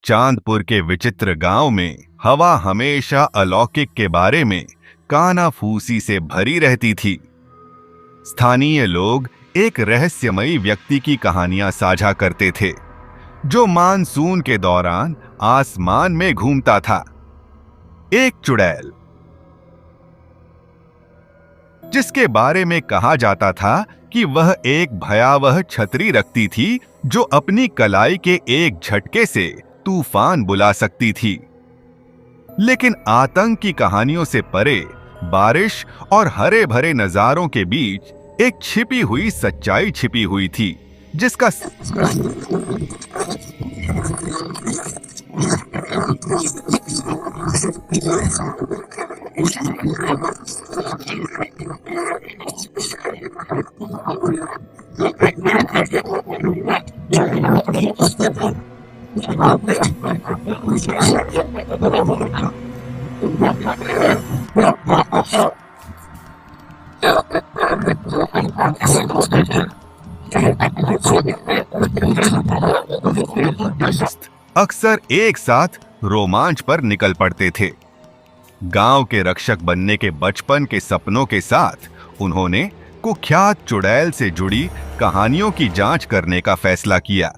चांदपुर के विचित्र गांव में हवा हमेशा अलौकिक के बारे में कानाफूसी से भरी रहती थी। स्थानीय लोग एक रहस्यमयी व्यक्ति की कहानियां साझा करते थे, जो मानसून के दौरान आसमान में घूमता था। एक चुड़ैल, जिसके बारे में कहा जाता था कि वह एक भयावह छतरी रखती थी, जो अपनी कलाई के एक झटके से तूफान बुला सकती थी। लेकिन आतंक की कहानियों से परे बारिश और हरे भरे नजारों के बीच एक छिपी हुई सच्चाई छिपी हुई थी, जिसका अक्सर एक साथ रोमांच पर निकल पड़ते थे। गांव के रक्षक बनने के बचपन के सपनों के साथ उन्होंने कुख्यात चुड़ैल से जुड़ी कहानियों की जांच करने का फैसला किया।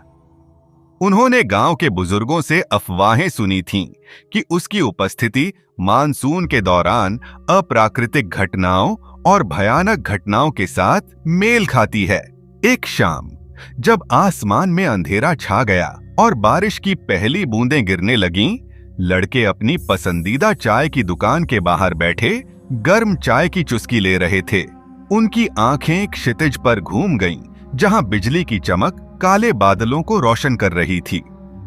उन्होंने गांव के बुजुर्गों से अफवाहें सुनी थीं कि उसकी उपस्थिति मानसून के दौरान अप्राकृतिक घटनाओं और भयानक घटनाओं के साथ मेल खाती है। एक शाम जब आसमान में अंधेरा छा गया और बारिश की पहली बूंदें गिरने लगीं, लड़के अपनी पसंदीदा चाय की दुकान के बाहर बैठे गर्म चाय की चुस्की ले रहे थे। उनकी आंखें क्षितिज पर घूम गईं, जहां बिजली की चमक काले बादलों को रोशन कर रही थी,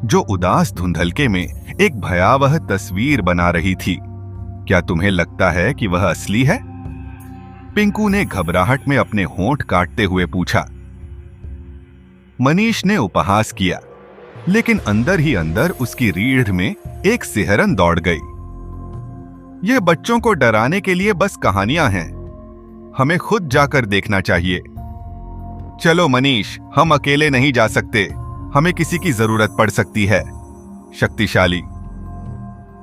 जो उदास धुंधलके में एक भयावह तस्वीर बना रही थी। क्या तुम्हें लगता है कि वह असली है? पिंकू ने घबराहट में अपने होंठ काटते हुए पूछा। मनीष ने उपहास किया, लेकिन अंदर ही अंदर उसकी रीढ़ में एक सिहरन दौड़ गई। यह बच्चों को डराने के लिए बस कहानियां हैं, हमें खुद जाकर देखना चाहिए। चलो मनीष, हम अकेले नहीं जा सकते, हमें किसी की जरूरत पड़ सकती है। शक्तिशाली?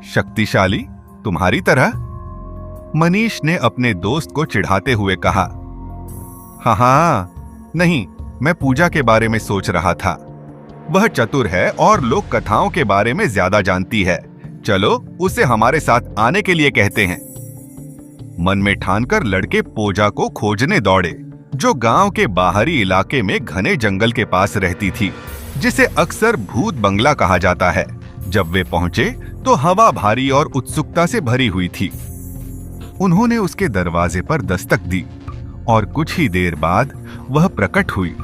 शक्तिशाली तुम्हारी तरह? मनीष ने अपने दोस्त को चिढ़ाते हुए कहा। हाँ, नहीं, मैं पूजा के बारे में सोच रहा था। वह चतुर है और लोक कथाओं के बारे में ज्यादा जानती है। चलो उसे हमारे साथ आने के लिए कहते हैं। मन में ठानकर लड़के पूजा को खोजने दौड़े, जो गांव के बाहरी इलाके में घने जंगल के पास रहती थी, जिसे अक्सर भूत बंगला कहा जाता है। जब वे पहुंचे तो हवा भारी और उत्सुकता से भरी हुई थी। उन्होंने उसके दरवाजे पर दस्तक दी और कुछ ही देर बाद वह प्रकट हुई।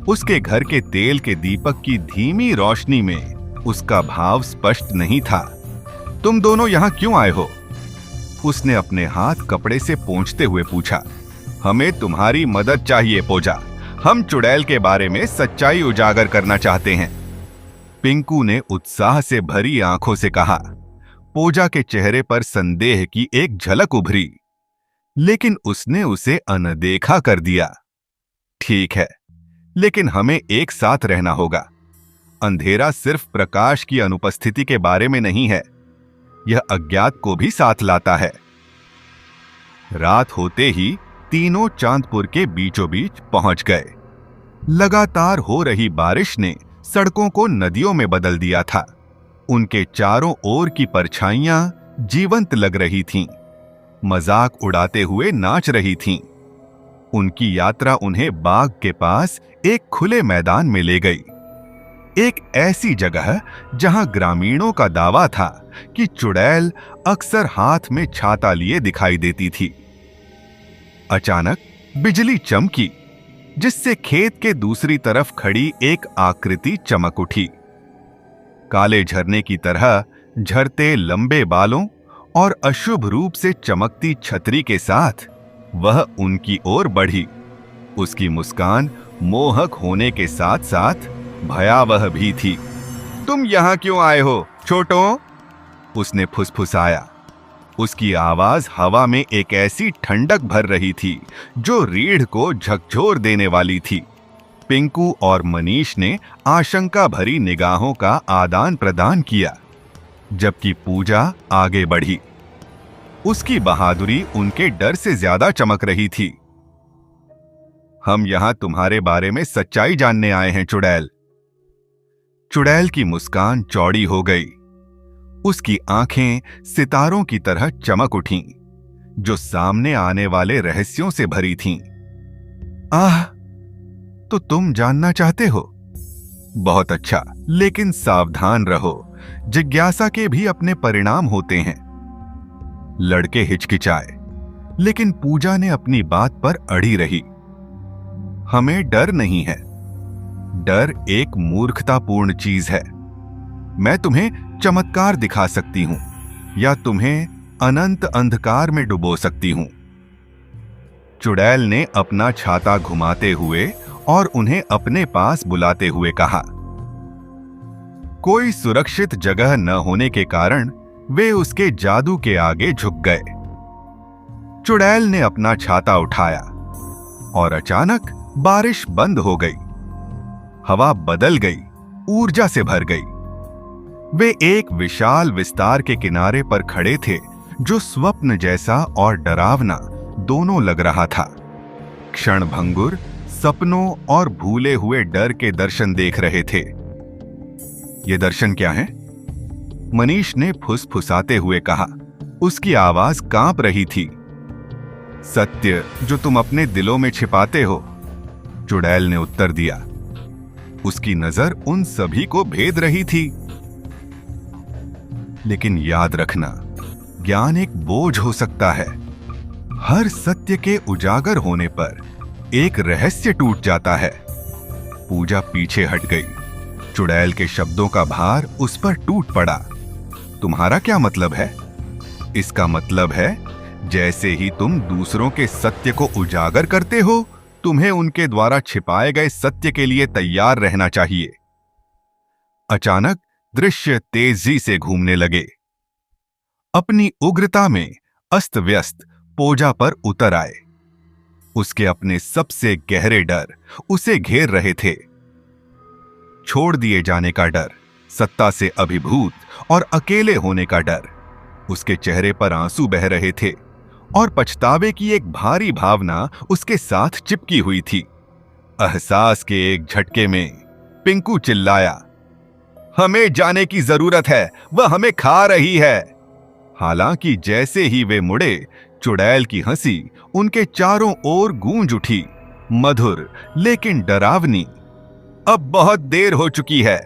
उसके घर के तेल के दीपक की धीमी रोशनी में उसका भाव स्पष्ट नहीं था। तुम दोनों यहां क्यों आए हो? उसने अपने हाथ कपड़े से पोंछते हुए पूछा। हमें तुम्हारी मदद चाहिए पूजा, हम चुड़ैल के बारे में सच्चाई उजागर करना चाहते हैं। पिंकू ने उत्साह से भरी आंखों से कहा। पूजा के चेहरे पर संदेह की एक झलक उभरी, लेकिन उसने उसे अनदेखा कर दिया। ठीक है, लेकिन हमें एक साथ रहना होगा। अंधेरा सिर्फ प्रकाश की अनुपस्थिति के बारे में नहीं है, यह अज्ञात को भी साथ लाता है। रात होते ही तीनों चांदपुर के बीचों बीच पहुंच गए। लगातार हो रही बारिश ने सड़कों को नदियों में बदल दिया था। उनके चारों ओर की परछाइयां जीवंत लग रही थीं, मजाक उड़ाते हुए नाच रही थीं। उनकी यात्रा उन्हें बाग के पास एक खुले मैदान में ले गई, एक ऐसी जगह जहां ग्रामीणों का दावा था कि चुड़ैल अक्सर हाथ में छाता लिए दिखाई देती थी। अचानक बिजली चमकी, जिससे खेत के दूसरी तरफ खड़ी एक आकृति चमक उठी। काले झरने की तरह झरते लंबे बालों और अशुभ रूप से चमकती छतरी के साथ वह उनकी ओर बढ़ी। उसकी मुस्कान मोहक होने के साथ साथ भयावह भी थी। तुम यहां क्यों आए हो छोटों? उसने फुसफुसाया। उसकी आवाज हवा में एक ऐसी ठंडक भर रही थी जो रीढ़ को झकझोर देने वाली थी। पिंकू और मनीष ने आशंका भरी निगाहों का आदान प्रदान किया, जबकि पूजा आगे बढ़ी। उसकी बहादुरी उनके डर से ज्यादा चमक रही थी। हम यहां तुम्हारे बारे में सच्चाई जानने आए हैं, चुड़ैल। चुड़ैल की मुस्कान चौड़ी हो गई। उसकी आंखें सितारों की तरह चमक उठीं, जो सामने आने वाले रहस्यों से भरी थीं। आह, तो तुम जानना चाहते हो? बहुत अच्छा, लेकिन सावधान रहो, जिज्ञासा के भी अपने परिणाम होते हैं। लड़के हिचकिचाए, लेकिन पूजा ने अपनी बात पर अड़ी रही। हमें डर नहीं है। डर एक मूर्खतापूर्ण चीज है। मैं तुम्हें चमत्कार दिखा सकती हूं या तुम्हें अनंत अंधकार में डुबो सकती हूं। चुड़ैल ने अपना छाता घुमाते हुए और उन्हें अपने पास बुलाते हुए कहा। कोई सुरक्षित जगह न होने के कारण वे उसके जादू के आगे झुक गए। चुड़ैल ने अपना छाता उठाया और अचानक बारिश बंद हो गई। हवा बदल गई, ऊर्जा से भर गई। वे एक विशाल विस्तार के किनारे पर खड़े थे, जो स्वप्न जैसा और डरावना दोनों लग रहा था। क्षणभंगुर सपनों और भूले हुए डर के दर्शन देख रहे थे। ये दर्शन क्या है? मनीष ने फुसफुसाते हुए कहा। उसकी आवाज कांप रही थी। सत्य जो तुम अपने दिलों में छिपाते हो, चुड़ैल ने उत्तर दिया। उसकी नजर उन सभी को भेद रही थी। लेकिन याद रखना, ज्ञान एक बोझ हो सकता है। हर सत्य के उजागर होने पर एक रहस्य टूट जाता है। पूजा पीछे हट गई। चुड़ैल के शब्दों का भार उस पर टूट पड़ा। तुम्हारा क्या मतलब है? इसका मतलब है, जैसे ही तुम दूसरों के सत्य को उजागर करते हो, तुम्हें उनके द्वारा छिपाए गए सत्य के लिए तैयार रहना चाहिए। अचानक दृश्य तेजी से घूमने लगे। अपनी उग्रता में अस्त व्यस्त पूजा पर उतर आए। उसके अपने सबसे गहरे डर उसे घेर रहे थे। छोड़ दिए जाने का डर, सत्ता से अभिभूत और अकेले होने का डर। उसके चेहरे पर आंसू बह रहे थे और पछतावे की एक भारी भावना उसके साथ चिपकी हुई थी। एहसास के एक झटके में पिंकू चिल्लाया, हमें जाने की जरूरत है, वह हमें खा रही है। हालांकि जैसे ही वे मुड़े, चुड़ैल की हंसी उनके चारों ओर गूंज उठी, मधुर लेकिन डरावनी। अब बहुत देर हो चुकी है।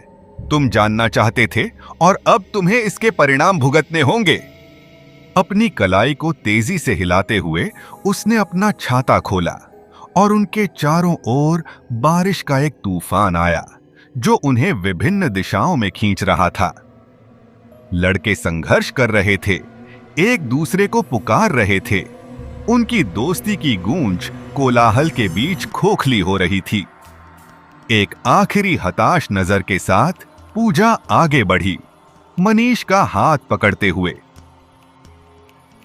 तुम जानना चाहते थे और अब तुम्हें इसके परिणाम भुगतने होंगे। अपनी कलाई को तेजी से हिलाते हुए उसने अपना छाता खोला और उनके चारों ओर बारिश का एक तूफान आया, जो उन्हें विभिन्न दिशाओं में खींच रहा था। लड़के संघर्ष कर रहे थे, एक दूसरे को पुकार रहे थे। उनकी दोस्ती की गूंज कोलाहल के बीच खोखली हो रही थी। एक आखिरी हताश नजर के साथ पूजा आगे बढ़ी, मनीष का हाथ पकड़ते हुए।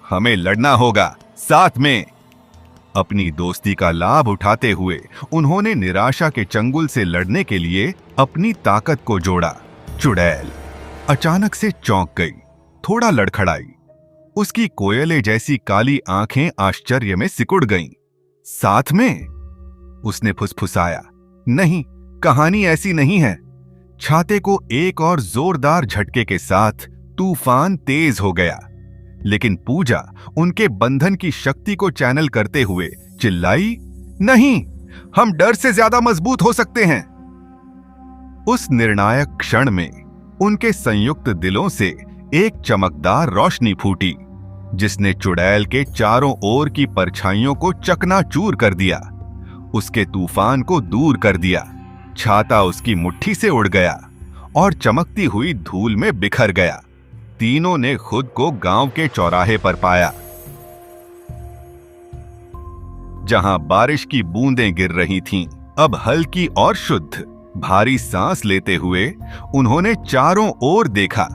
हमें लड़ना होगा, साथ में। अपनी दोस्ती का लाभ उठाते हुए उन्होंने निराशा के चंगुल से लड़ने के लिए अपनी ताकत को जोड़ा। चुड़ैल अचानक से चौंक गई, थोड़ा लड़खड़ाई। उसकी कोयले जैसी काली आंखें आश्चर्य में सिकुड़ गईं। साथ में? उसने फुसफुसाया। नहीं, कहानी ऐसी नहीं है। छाते को एक और जोरदार झटके के साथ तूफान तेज हो गया, लेकिन पूजा उनके बंधन की शक्ति को चैनल करते हुए चिल्लाई, नहीं, हम डर से ज्यादा मजबूत हो सकते हैं। उस निर्णायक क्षण में उनके संयुक्त दिलों से एक चमकदार रोशनी फूटी, जिसने चुड़ैल के चारों ओर की परछाइयों को चकनाचूर कर दिया, उसके तूफान को दूर कर दिया। छाता उसकी मुट्ठी से उड़ गया और चमकती हुई धूल में बिखर गया। तीनों ने खुद को गांव के चौराहे पर पाया, जहां बारिश की बूंदें गिर रही थीं, अब हल्की और शुद्ध। भारी सांस लेते हुए उन्होंने चारों ओर देखा।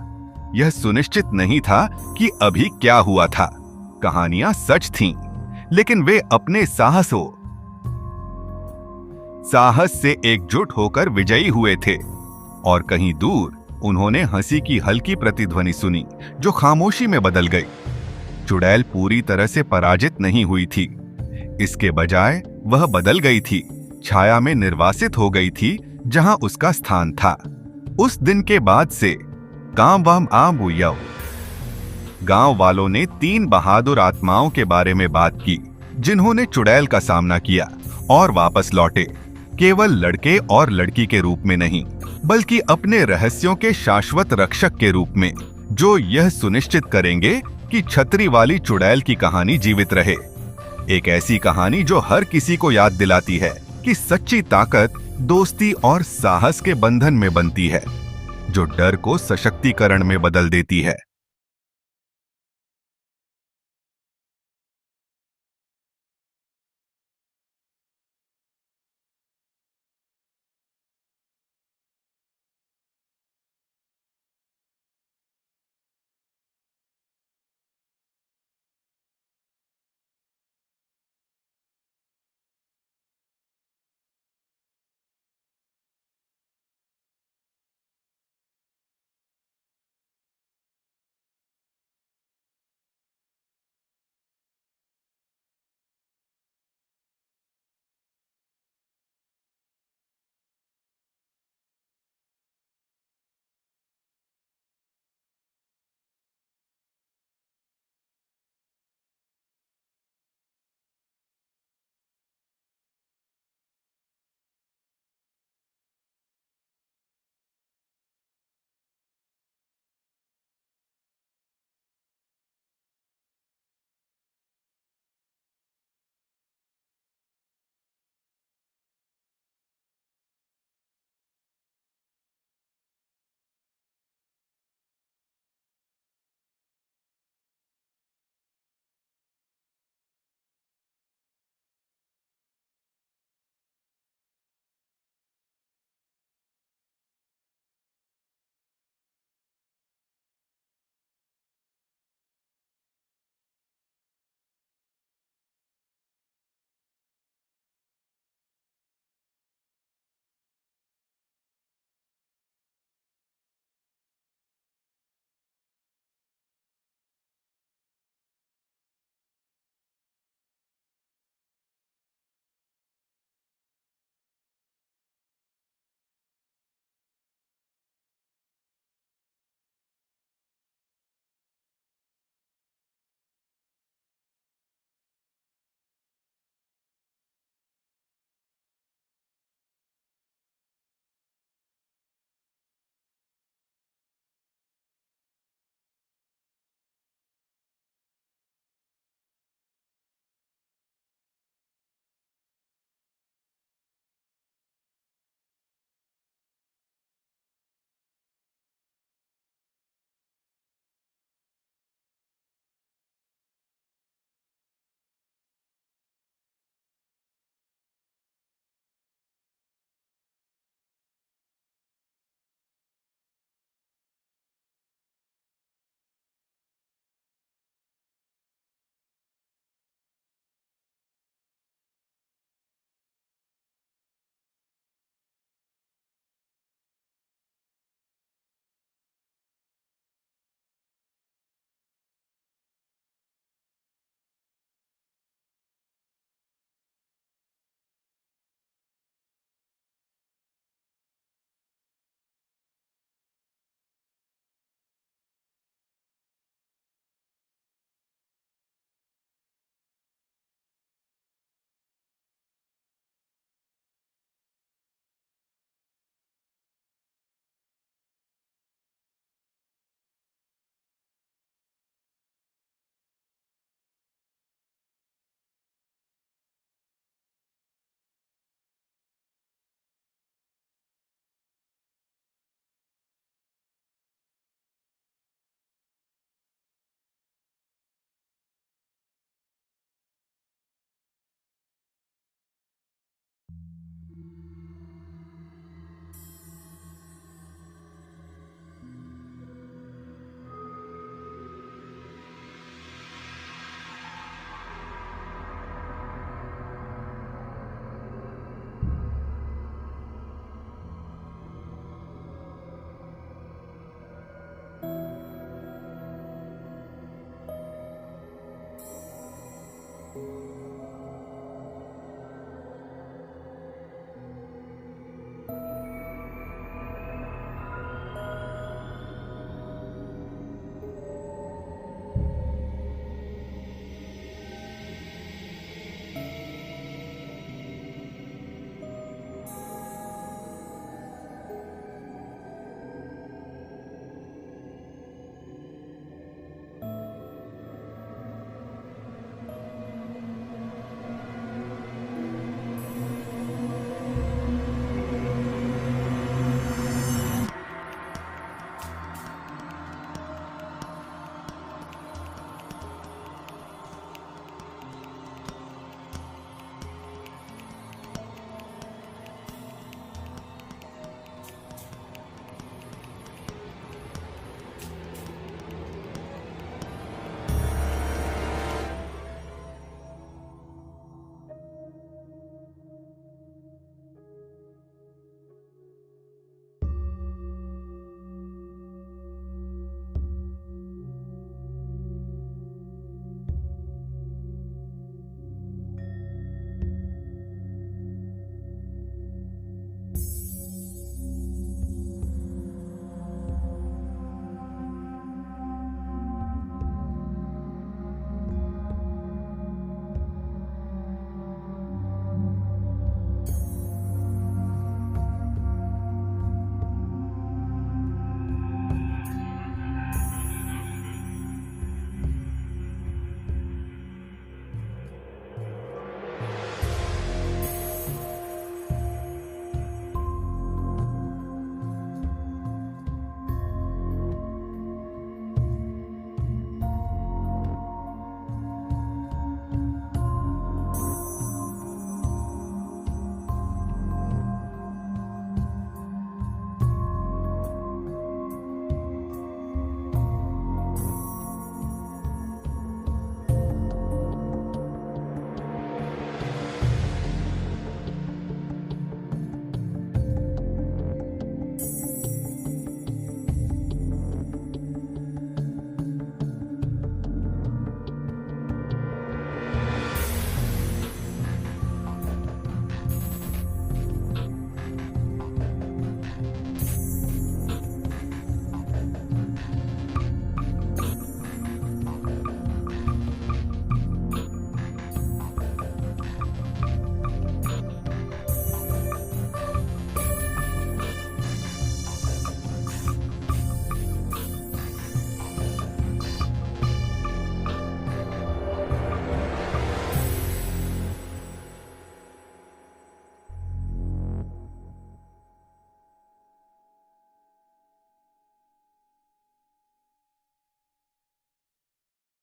यह सुनिश्चित नहीं था कि अभी क्या हुआ था। कहानियां सच थीं, लेकिन वे अपने साहसों, साहस से एकजुट होकर विजयी हुए थे। और कहीं दूर उन्होंने हंसी की हल्की प्रतिध्वनि सुनी जो खामोशी में बदल गई। चुड़ैल पूरी तरह से पराजित नहीं हुई थी, इसके बजाय वह बदल गई थी, छाया में निर्वासित हो गई थी जहां उसका स्थान था। उस दिन के बाद से गांव वालों ने 3 बहादुर आत्माओं के बारे में बात की जिन्होंने चुड़ैल का सामना किया और वापस लौटे, केवल लड़के और लड़की के रूप में नहीं, बल्कि अपने रहस्यों के शाश्वत रक्षक के रूप में, जो यह सुनिश्चित करेंगे कि छतरी वाली चुड़ैल की कहानी जीवित रहे। एक ऐसी कहानी जो हर किसी को याद दिलाती है कि सच्ची ताकत दोस्ती और साहस के बंधन में बनती है, जो डर को सशक्तिकरण में बदल देती है।